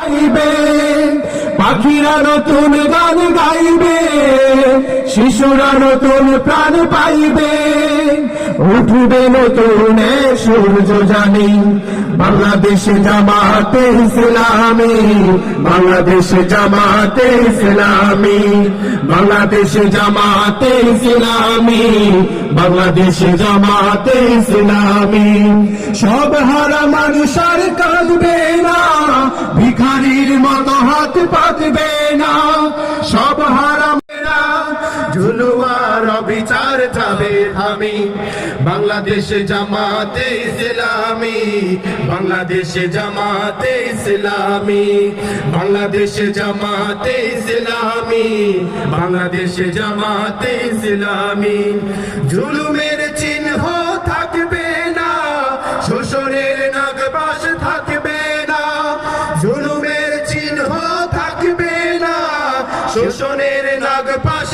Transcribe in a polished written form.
গাইবে পাখিরা নতুন গান গাইবে, শিশুরা নতুন প্রাণ পাইবে, উঠবে নতুন সূর্য জানি। বাংলাদেশে জামাতে ইসলামী, বাংলাদেশে জামাতে ইসলামী, বাংলাদেশে জামাতে ইসলামী, বাংলাদেশে জামাতে ইসলামী। সব হারা মানুষ আর কাঁদবে না, ভিখারির মতো হাত পাতবে না। সব হারা জুলুয়ার বিচার যাবে থামি। বাংলাদেশে জামাতে ইসলামী, বাংলাদেশে জামাতে ইসলামী, বাংলাদেশে জামাতে ইসলামী, বাংলাদেশে জামাতে ইসলামী। জুলুমের চিহ্ন থাকবে না, শোষণের নাগবাস থাকবে না। জুলুমের চিহ্ন থাকবে না, শোষণের নাগপাশ